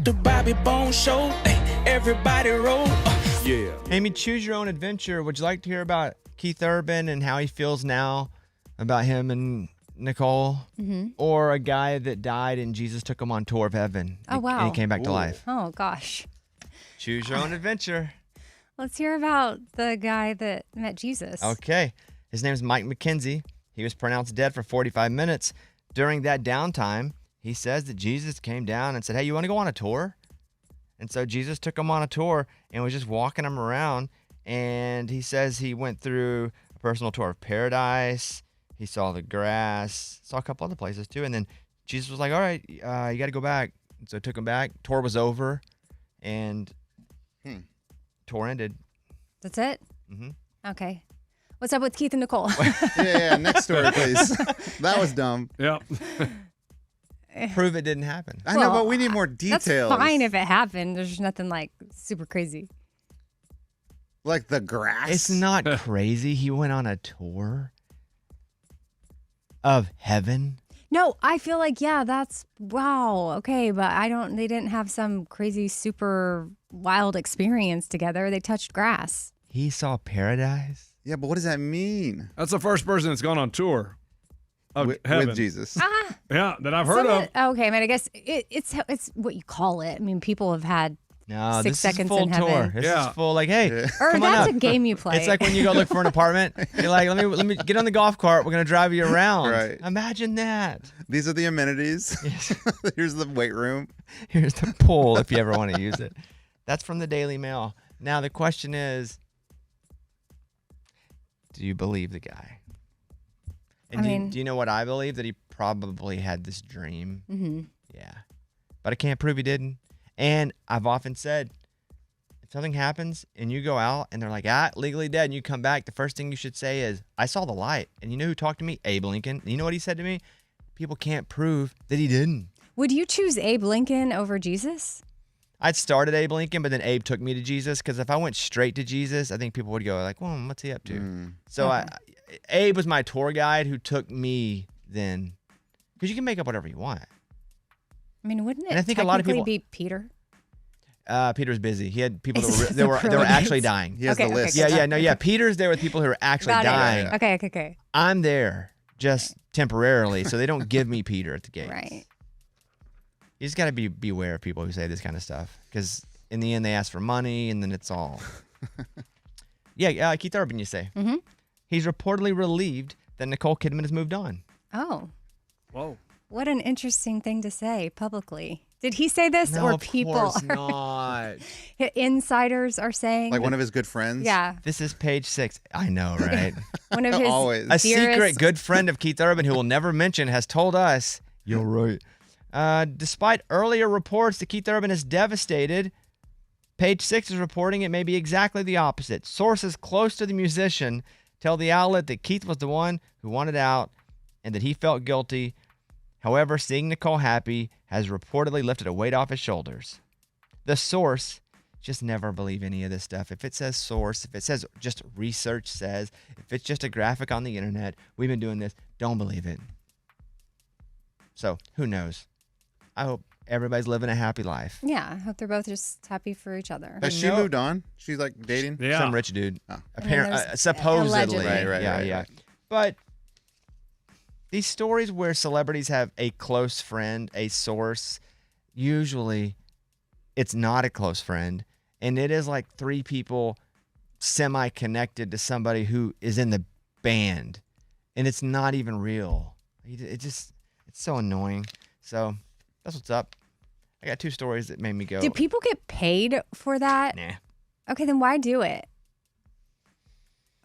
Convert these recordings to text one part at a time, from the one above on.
the Bobby Bone Show. Ay, everybody roll. Yeah. Amy, choose your own adventure. Would you like to hear about Keith Urban and how he feels now about him and Nicole? Mm-hmm. Or a guy that died and Jesus took him on tour of heaven? Oh, wow. And he came back to life. Oh, gosh. Choose your own adventure. Let's hear about the guy that met Jesus. Okay. His name is Mike McKenzie. He was pronounced dead for 45 minutes. During that downtime, he says that Jesus came down and said, hey, you want to go on a tour? And so Jesus took him on a tour and was just walking him around. And he says he went through a personal tour of paradise. He saw the grass, saw a couple other places too. And then Jesus was like, all right, you got to go back. And so took him back. Tour was over and tour ended. That's it? Mm-hmm. Okay. What's up with Keith and Nicole? Yeah, next story, please. That was dumb. Yep. Prove it didn't happen. I know, but we need more details. That's fine if it happened. There's nothing like super crazy. Like the grass. It's not crazy. He went on a tour of heaven. No, I feel like, yeah, that's wow. Okay, but they didn't have some crazy, super wild experience together. They touched grass. He saw paradise. Yeah, but what does that mean? That's the first person that's gone on tour of heaven. With Jesus. Yeah, that I've heard of. Okay, I mean, I guess it's what you call it. I mean, people have had No, 6 this seconds is full in tour. heaven. This Yeah. is full. Like, hey, Or come on that's up. a game you play. It's like when you go look for an apartment. You're like, let me get on the golf cart. We're gonna drive you around. Right. Imagine that. These are the amenities. Here's the weight room. Here's the pool if you ever want to use it. That's from the Daily Mail. Now the question is, do you believe the guy? And do you know what I believe? That he probably had this dream. Mm-hmm. Yeah. But I can't prove he didn't. And I've often said, if something happens and you go out and they're like, legally dead, and you come back, the first thing you should say is, I saw the light. And you know who talked to me? Abe Lincoln. And you know what he said to me? People can't prove that he didn't. Would you choose Abe Lincoln over Jesus? I'd started Abe Lincoln, but then Abe took me to Jesus. Because if I went straight to Jesus, I think people would go like, well, what's he up to? So Abe was my tour guide who took me then. Because you can make up whatever you want. I mean, wouldn't it And I think a lot of people be Peter? Peter was busy. He had people that were actually dying. He has the list. Yeah. Peter's there with people who are actually dying. Okay. I'm there just temporarily, so they don't give me Peter at the gate. Right. You just got to beware of people who say this kind of stuff, because in the end they ask for money, and then it's all. Keith Urban, you say. Mm-hmm. He's reportedly relieved that Nicole Kidman has moved on. Oh. Whoa. What an interesting thing to say publicly. Did he say this No, or of people? course not. Insiders are saying? Like one of his good friends. Yeah. This is page 6. I know, right? One of his Always. A dearest- secret good friend of Keith Urban who will never mention has told us, you're right. Despite earlier reports that Keith Urban is devastated, page 6 is reporting it may be exactly the opposite. Sources close to the musician tell the outlet that Keith was the one who wanted out and that he felt guilty. However, seeing Nicole happy has reportedly lifted a weight off his shoulders. The source, just never believe any of this stuff. If it says source, if it says just research says, if it's just a graphic on the internet, we've been doing this, don't believe it. So, who knows? I hope everybody's living a happy life. Yeah, I hope they're both just happy for each other. Has she moved on? She's like dating? Yeah. Some rich dude. Oh. Supposedly. Allegedly. Right. But these stories where celebrities have a close friend, a source, usually it's not a close friend. And it is like 3 people semi-connected to somebody who is in the band. And it's not even real. It's so annoying. So that's what's up. I got 2 stories that made me go. Do people get paid for that? Nah. Okay, then why do it?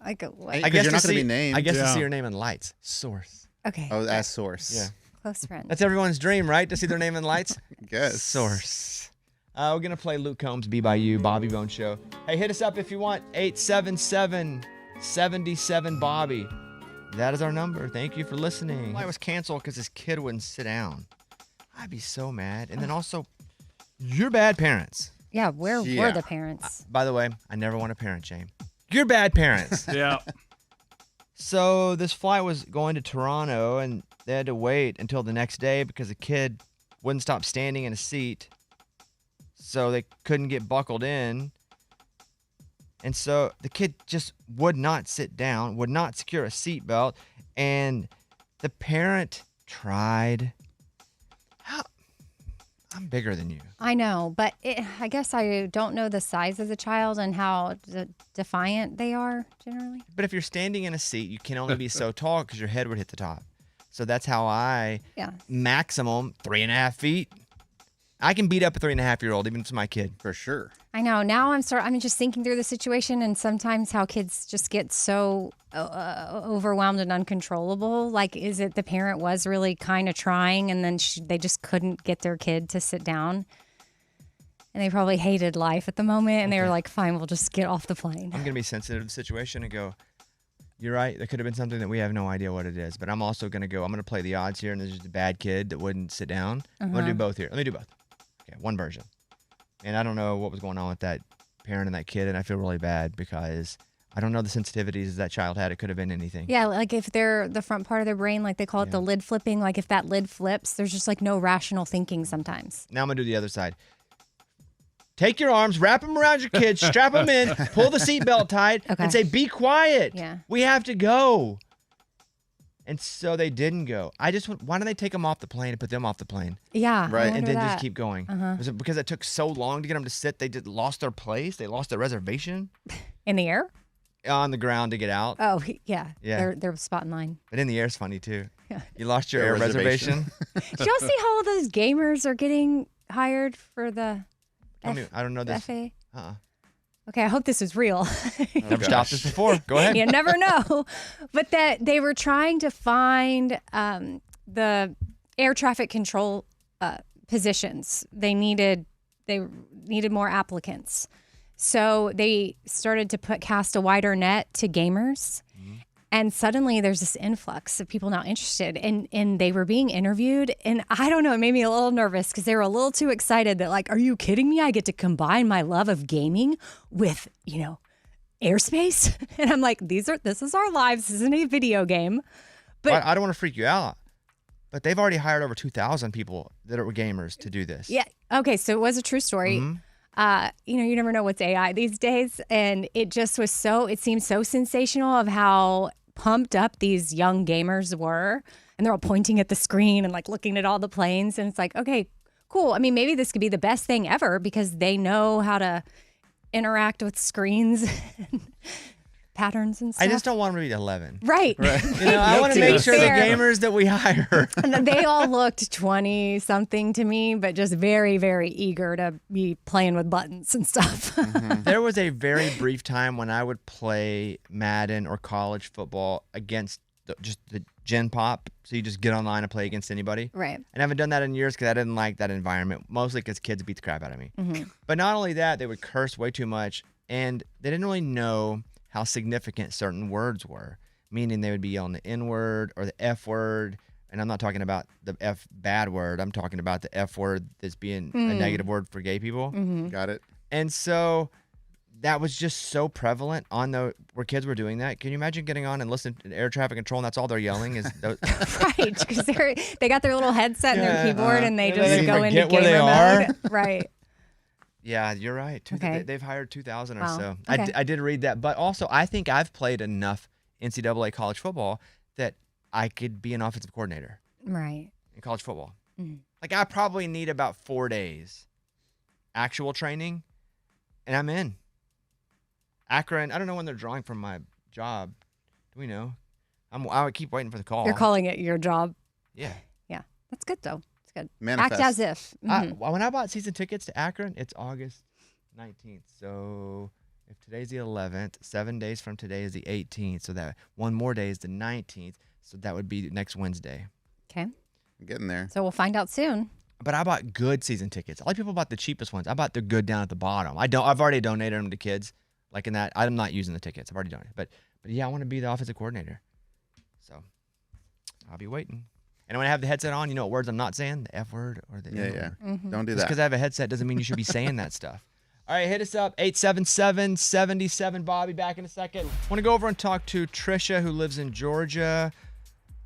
Like what? I guess you're not going to be named. I guess to Yeah. see your name in lights. Source. Okay. Oh, as source. Yeah. Close friend. That's everyone's dream, right? To see their name in lights? Guess. Source. We're going to play Luke Combs' Be By You, Bobby Bone Show. Hey, hit us up if you want. 877-77-Bobby. That is our number. Thank you for listening. I was canceled because his kid wouldn't sit down. I'd be so mad. And then also, you're bad parents. Yeah, where Yeah. were the parents? By the way, I never want to parent shame. You're bad parents. Yeah. So this flight was going to Toronto, and they had to wait until the next day because the kid wouldn't stop standing in a seat. so they couldn't get buckled in. And so the kid just would not sit down, would not secure a seatbelt, and the parent tried. I'm bigger than you. I know, but I guess I don't know the size of the child and how defiant they are generally. But if you're standing in a seat, you can only be so tall because your head would hit the top. So that's how maximum 3.5 feet. I can beat up a 3.5-year-old, even if it's my kid. For sure. I know. Now I'm just thinking through the situation, and sometimes how kids just get so overwhelmed and uncontrollable. Like, is it the parent was really kind of trying, and then they just couldn't get their kid to sit down, and they probably hated life at the moment, and they were like, "Fine, we'll just get off the plane." I'm gonna be sensitive to the situation and go, "You're right. There could have been something that we have no idea what it is." But I'm also gonna go. I'm gonna play the odds here, and there's just a bad kid that wouldn't sit down. I'm gonna do both here. Let me do both. Okay, one version. And I don't know what was going on with that parent and that kid, and I feel really bad because I don't know the sensitivities that child had. It could have been anything. Yeah, like if they're the front part of their brain, like they call it the lid flipping, like if that lid flips, there's just like no rational thinking sometimes. Now I'm going to do the other side. Take your arms, wrap them around your kids, strap them in, pull the seatbelt tight, and say, be quiet. Yeah. We have to go. And so they didn't go. Why don't they take them off the plane and put them off the plane? Yeah. Right. And then just keep going. Was it because it took so long to get them to sit, they just lost their place? They lost their reservation? In the air? On the ground to get out. Oh, yeah. Yeah. They're spot in line. But in the air is funny, too. You lost your air reservation. Did y'all see how all those gamers are getting hired for the I don't know this. FA? Uh-uh. Okay, I hope this is real. Never stopped this before. Go ahead. You never know. But that they were trying to find the air traffic control positions. They needed more applicants. So they started to cast a wider net to gamers. And suddenly there's this influx of people now interested, and they were being interviewed. And I don't know, it made me a little nervous because they were a little too excited that, like, are you kidding me? I get to combine my love of gaming with, airspace. And I'm like, this is our lives. This isn't a video game. But I don't want to freak you out, but they've already hired over 2,000 people that are gamers to do this. Yeah. Okay. So it was a true story. You never know what's AI these days. And it just was it seemed so sensational of how pumped up these young gamers were, and they're all pointing at the screen and like looking at all the planes, and it's like, okay, cool. I mean, maybe this could be the best thing ever because they know how to interact with screens and patterns and stuff. I just don't want them to be 11. Right. I want to make sure the gamers that we hire. And they all looked 20 something to me, but just very, very eager to be playing with buttons and stuff. There was a very brief time when I would play Madden or college football against just the Gen Pop. So you just get online and play against anybody. Right. And I haven't done that in years because I didn't like that environment, mostly because kids beat the crap out of me. But not only that, they would curse way too much, and they didn't really know how significant certain words were, meaning they would be yelling the N word or the F word. And I'm not talking about the F bad word. I'm talking about the F word that's being a negative word for gay people. Got it. And so that was just so prevalent where kids were doing that. Can you imagine getting on and listening to air traffic control and that's all they're yelling is those? Right, because they got their little headset and their keyboard and they just go into where they gamer are. mode. Right. Yeah, you're right. Okay. They've hired 2,000 or Wow. so. Okay. I did read that. But also, I think I've played enough NCAA college football that I could be an offensive coordinator Right. in college football. Like, I probably need about 4 days actual training, and I'm in. Akron, I don't know when they're drawing from my job. Do we know? I would keep waiting for the call. You're calling it your job. Yeah. Yeah. That's good, though. It's good. Manifest. Act as if. When I bought season tickets to Akron, it's August 19th. So if today's the 11th, 7 days from today is the 18th. So that one more day is the 19th. So that would be next Wednesday. Okay. I'm getting there. So we'll find out soon. But I bought good season tickets. A lot of people bought the cheapest ones. I bought the good down at the bottom. I've already donated them to kids. Like in that, I'm not using the tickets. I've already donated. But yeah, I want to be the offensive coordinator. So I'll be waiting. And when I have the headset on, you know what words I'm not saying? The F word or the N word. Don't do Just that. because I have a headset doesn't mean you should be saying that stuff. All right, hit us up, 877-77 Bobby. Back in a second. Want to go over and talk to Trisha, who lives in Georgia,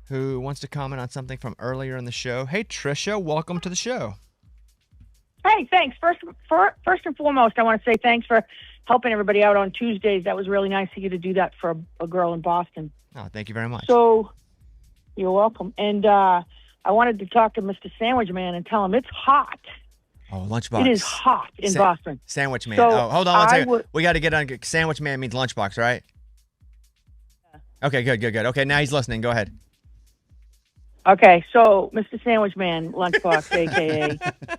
who wants to comment on something from earlier in the show. Hey, Trisha, welcome to the show. Hey, thanks. First and foremost, I want to say thanks for helping everybody out on Tuesdays. That was really nice of you to do that for a girl in Boston. Oh, thank you very much. So, you're welcome. And I wanted to talk to Mr. Sandwich Man and tell him it's hot. Oh, Lunchbox. It is hot in Boston. Sandwich Man. So oh, hold on one second. We got to get on. Sandwich Man means Lunchbox, right? Yeah. Okay, good. Okay, now he's listening. Go ahead. Okay, so Mr. Sandwich Man, Lunchbox, a.k.a.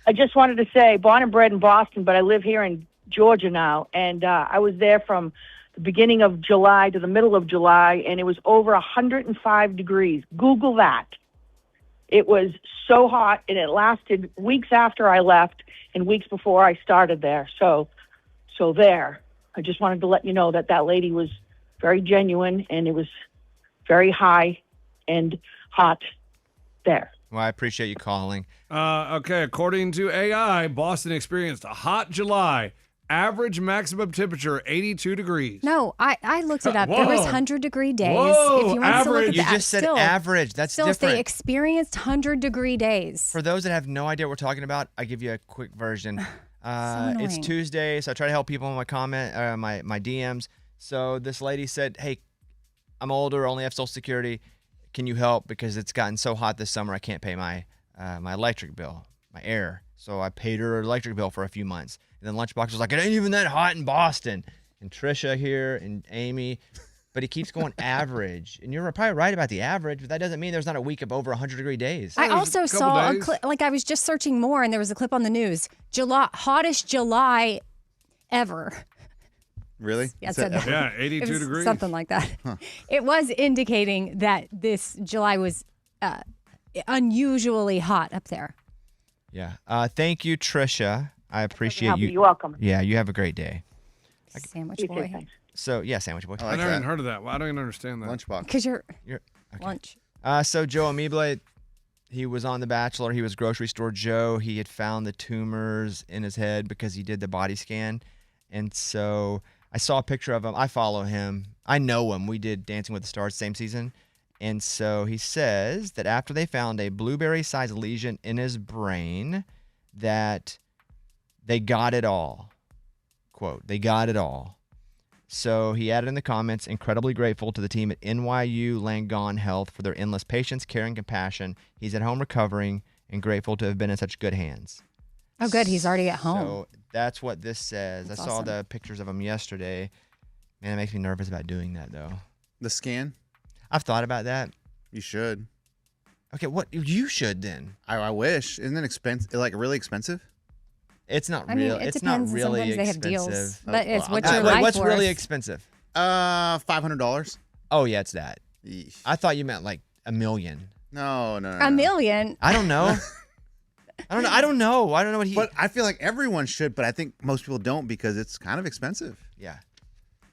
I just wanted to say, born and bred in Boston, but I live here in Georgia now, and I was there from the beginning of July to the middle of July, and it was over 105 degrees. Google that. It was so hot, and it lasted weeks after I left and weeks before I started there. So there. I just wanted to let you know that lady was very genuine, and it was very high and hot there. Well, I appreciate you calling. Okay, according to AI, Boston experienced a hot July. Average maximum temperature, 82 degrees. No, I looked it up. There was 100-degree days. Whoa, if you want to look at You that, just said average. That's still, different. they experienced 100-degree days. For those that have no idea what we're talking about, I give you a quick version. It's Tuesday, so I try to help people in my my DMs. So this lady said, "Hey, I'm older, only have Social Security. Can you help? Because it's gotten so hot this summer, I can't pay my electric bill, my air." So I paid her electric bill for a few months. And then Lunchbox was like, "It ain't even that hot in Boston." And Trisha here and Amy, but he keeps going average. And you're probably right about the average, but that doesn't mean there's not a week of over 100-degree days. I also saw a clip, like I was just searching more, and there was a clip on the news. Hottest July ever. Really? Yeah, it said that. Yeah, 82 degrees. Something like that. Huh. It was indicating that this July was unusually hot up there. Yeah. Thank you, Trisha. I appreciate you. You're welcome. Yeah, you have a great day. Sandwich boy. Thanks. So, yeah, Sandwich Boy. I never even heard of that. Well, I don't even understand that. Lunchbox. Because you're okay. lunch. So Joe Amible, he was on The Bachelor. He was grocery store Joe. He had found the tumors in his head because he did the body scan. And so I saw a picture of him. I follow him. I know him. We did Dancing with the Stars same season. And so he says that after they found a blueberry-sized lesion in his brain, that they got it all. Quote, they got it all. So he added in the comments, incredibly grateful to the team at NYU Langone Health for their endless patience, care, and compassion. He's at home recovering and grateful to have been in such good hands. Oh, good. He's already at home. So that's what this says. That's I saw awesome. the pictures of him yesterday. Man, it makes me nervous about doing that, though. The scan? I've thought about that. You should. Okay, what? You should then. I wish. Isn't it expensive? Like really expensive? It's not I mean, real. it It's not depends. really Sometimes they have expensive. deals. But it's what's I'll- your Wait, life what's worth? really expensive? $500. Oh, yeah, it's that. Yeesh. I thought you meant like $1 million. No. $1 million? I don't know. I don't know what he. But I feel like everyone should, but I think most people don't because it's kind of expensive. Yeah,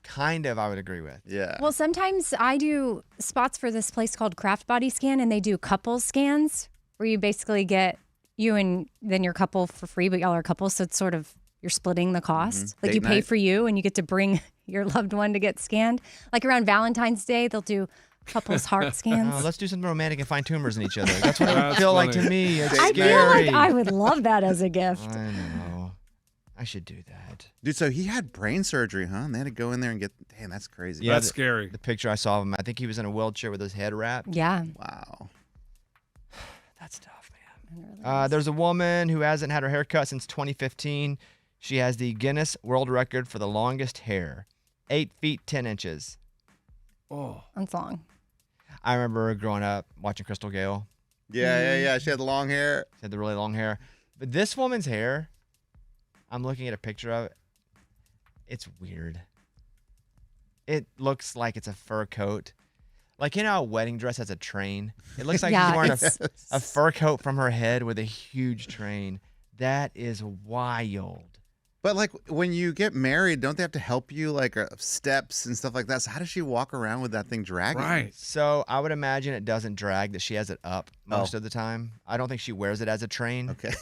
kind of. I would agree with. Yeah. Well, sometimes I do spots for this place called Craft Body Scan, and they do couples scans where you basically get you and then your couple for free, but y'all are couples, so it's sort of you're splitting the cost. Like Date you pay night. for you, and you get to bring your loved one to get scanned. Like around Valentine's Day, they'll do couples heart scans. Let's do something romantic and find tumors in each other. That's what it would That's feel like funny. to me. It's I scary. feel like I would love that as a gift. I know. I should do that. Dude, so he had brain surgery, huh? And they had to go in there and get. Damn, that's crazy. Yeah, That's scary. The picture I saw of him, I think he was in a wheelchair with his head wrapped. Yeah. Wow. That's tough, man. There's a woman who hasn't had her hair cut since 2015. She has the Guinness World Record for the longest hair, 8 feet 10 inches. Oh, That's long. I remember growing up watching Crystal Gale. Yeah. She had long hair. She had the really long hair. But this woman's hair, I'm looking at a picture of it. It's weird. It looks like it's a fur coat. Like, you know how a wedding dress has a train? It looks like Yeah, she's wearing it's- a fur coat from her head with a huge train. That is wild. But like when you get married, don't they have to help you like steps and stuff like that? So how does she walk around with that thing dragging? right. So I would imagine it doesn't drag, that she has it up most of the time. I don't think she wears it as a train. Okay.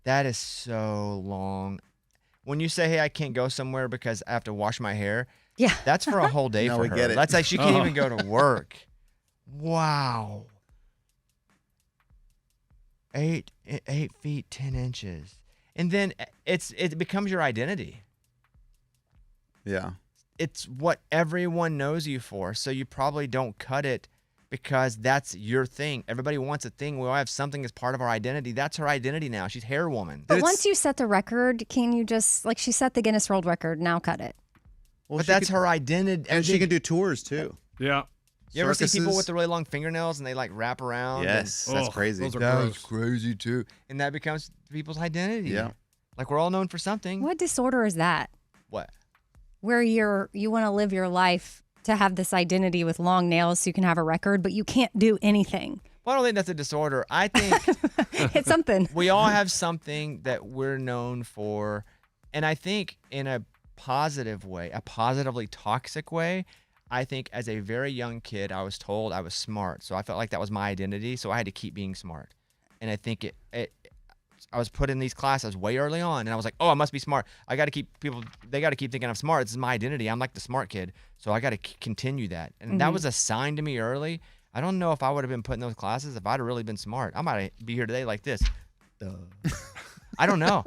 That is so long. When you say, hey, I can't go somewhere because I have to wash my hair, Yeah. that's for a whole day No, for we her. get it. That's like she can't Oh. even go to work. Wow. 8 feet 10 inches, and then it becomes your identity. Yeah. It's what everyone knows you for, so you probably don't cut it because that's your thing. Everybody wants a thing. We all have something as part of our identity. That's her identity now. She's hair woman. But once you set the record, can you just, like, she set the Guinness World Record, now cut it? Well, But that's her identity. And she can do tours too. Yeah. You ever see people circuses. with the really long fingernails and they like wrap around? Yes, that's Ugh, crazy. those are That's gross. crazy too. And that becomes people's identity. Yeah. Like we're all known for something. What disorder is that? What? Where you want to live your life to have this identity with long nails so you can have a record, but you can't do anything. Well, I don't think that's a disorder. I think It's something. we all have something that we're known for. And I think in a positive way, a positively toxic way, I think as a very young kid, I was told I was smart. So I felt like that was my identity. So I had to keep being smart. And I think I was put in these classes way early on, and I was like, oh, I must be smart. I got to keep they got to keep thinking I'm smart. This is my identity. I'm like the smart kid. So I got to continue that. And that was a sign to me early. I don't know if I would have been put in those classes if I'd have really been smart. I might be here today like this. I don't know.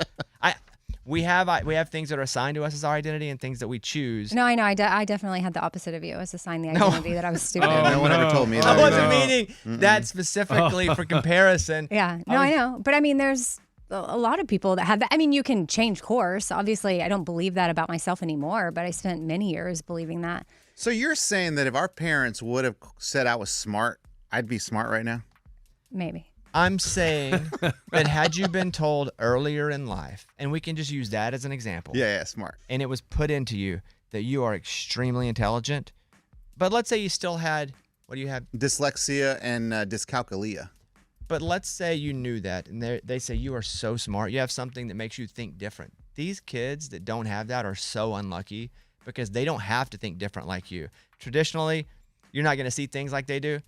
We have things that are assigned to us as our identity and things that we choose. No, I know. I definitely had the opposite of you. I was assigned the identity that I was stupid. Yeah, no one ever told me that. I wasn't No. meaning that specifically for comparison. Yeah. No, I know. But I mean, there's a lot of people that have that. I mean, you can change course. Obviously, I don't believe that about myself anymore, but I spent many years believing that. So you're saying that if our parents would have said I was smart, I'd be smart right now? Maybe. I'm saying that had you been told earlier in life, and we can just use that as an example. Yeah, smart. And it was put into you that you are extremely intelligent, but let's say you still had, what do you have? Dyslexia and dyscalculia. But let's say you knew that, and they say you are so smart. You have something that makes you think different. These kids that don't have that are so unlucky because they don't have to think different like you. Traditionally, you're not going to see things like they do.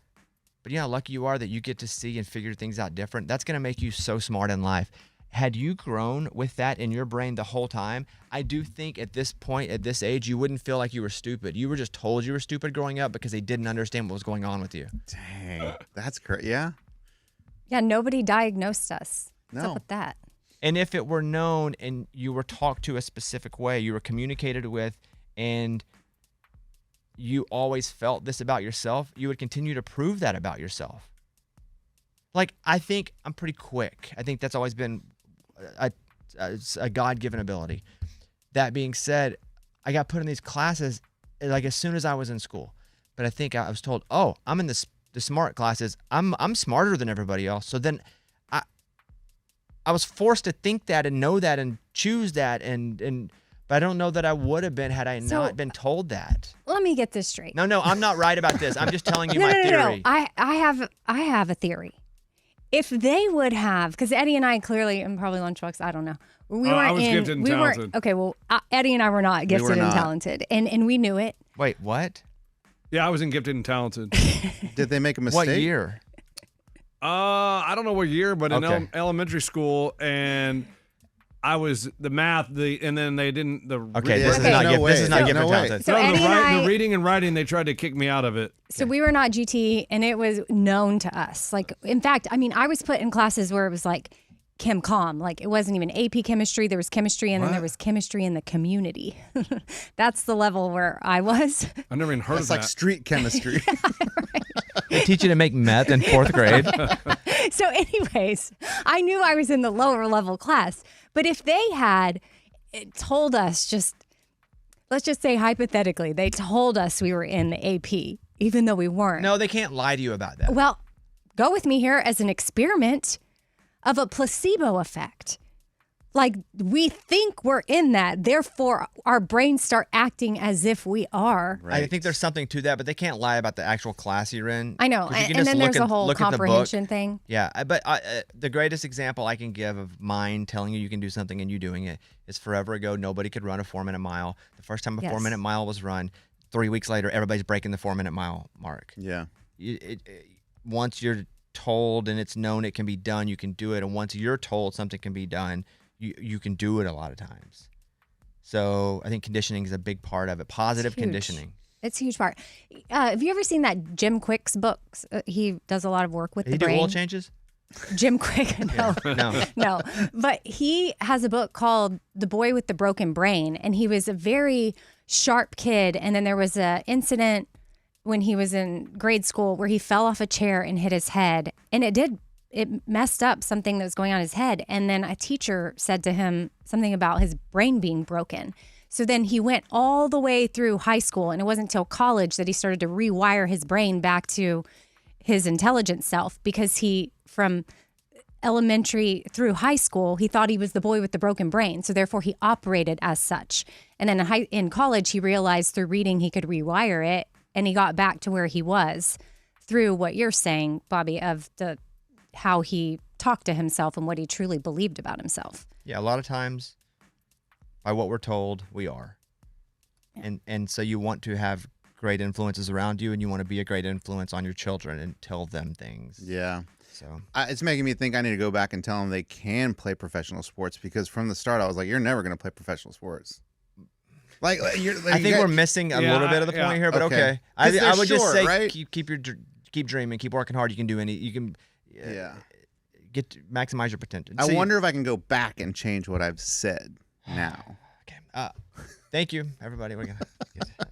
But you know how lucky you are that you get to see and figure things out different? That's going to make you so smart in life. Had you grown with that in your brain the whole time, I do think at this point, at this age, you wouldn't feel like you were stupid. You were just told you were stupid growing up because they didn't understand what was going on with you. Dang, that's crazy. Yeah. Yeah, nobody diagnosed us. What's No. up with that? And if it were known and you were talked to a specific way, you were communicated with, and you always felt this about yourself, you would continue to prove that about yourself. Like, I think I'm pretty quick. I think that's always been a God-given ability. That being said, I got put in these classes like as soon as I was in school. But I think I was told, oh, I'm in the smart classes. I'm smarter than everybody else. So then I was forced to think that and know that and choose that but I don't know that I would have been had I not been told that. Let me get this straight. No, I'm not right about this. I'm just telling you No, my no, theory. no. I have a theory. If they would have, because Eddie and I clearly, and probably Lunchbox, I don't know. We I weren't was gifted and talented. Okay, well, Eddie and I were not gifted and not. talented, and we knew it. Wait, what? Yeah, I was in gifted and talented. Did they make a mistake? What year? I don't know what year, but in Okay. elementary school, and I was the math, and then they didn't the Okay, Yeah, this is there's not no gift. way. This is not There's gift no or way. talented. So Eddie and I- the reading and writing, they tried to kick me out of it. So we were not GT, and it was known to us. Like, in fact, I mean, I was put in classes where it was like Chem Com. Like, it wasn't even AP chemistry. There was chemistry, and then there was chemistry in the community. That's the level where I was. I never even heard That's of like that. street chemistry. They teach you to make meth in 4th grade. So anyways, I knew I was in the lower level class. But if they had told us let's just say hypothetically, they told us we were in the AP, even though we weren't. No, they can't lie to you about that. Well, go with me here as an experiment of a placebo effect. Like, we think we're in that, therefore our brains start acting as if we are. I think there's something to that, but they can't lie about the actual class you're in. I know. 'Cause you can And just then look there's a at- whole look at the book. comprehension thing. Yeah, but the greatest example I can give of mine telling you can do something and you doing it is forever ago, nobody could run a 4-minute mile. The first time a Yes. 4-minute mile was run, 3 weeks later, everybody's breaking the 4-minute mile mark. Yeah. Once you're told and it's known it can be done, you can do it. And once you're told something can be done, you can do it a lot of times. So I think conditioning is a big part of it. Positive huge. conditioning. It's a huge part. Have you ever seen that Jim Quick's books? He does a lot of work with Did he the do brain. oil changes? Jim Quick. No. No. No. But he has a book called The Boy with the Broken Brain, and he was a very sharp kid. And then there was an incident when he was in grade school where he fell off a chair and hit his head. And it messed up something that was going on in his head. And then a teacher said to him something about his brain being broken. So then he went all the way through high school, and it wasn't until college that he started to rewire his brain back to his intelligent self, because from elementary through high school, he thought he was the boy with the broken brain. So therefore he operated as such. And then in college, he realized through reading he could rewire it, and he got back to where he was through what you're saying, Bobby, of how he talked to himself and what he truly believed about himself. Yeah, a lot of times by what we're told, we are. Yeah. And so you want to have great influences around you, and you want to be a great influence on your children and tell them things. Yeah. So it's making me think I need to go back and tell them they can play professional sports, because from the start I was like, you're never going to play professional sports. Like I think we're missing a little bit of the point here, but okay. I would just say right? keep dreaming, keep working hard. You can do maximize your potential. I wonder if I can go back and change what I've said now. Okay. Thank you, everybody. We're gonna get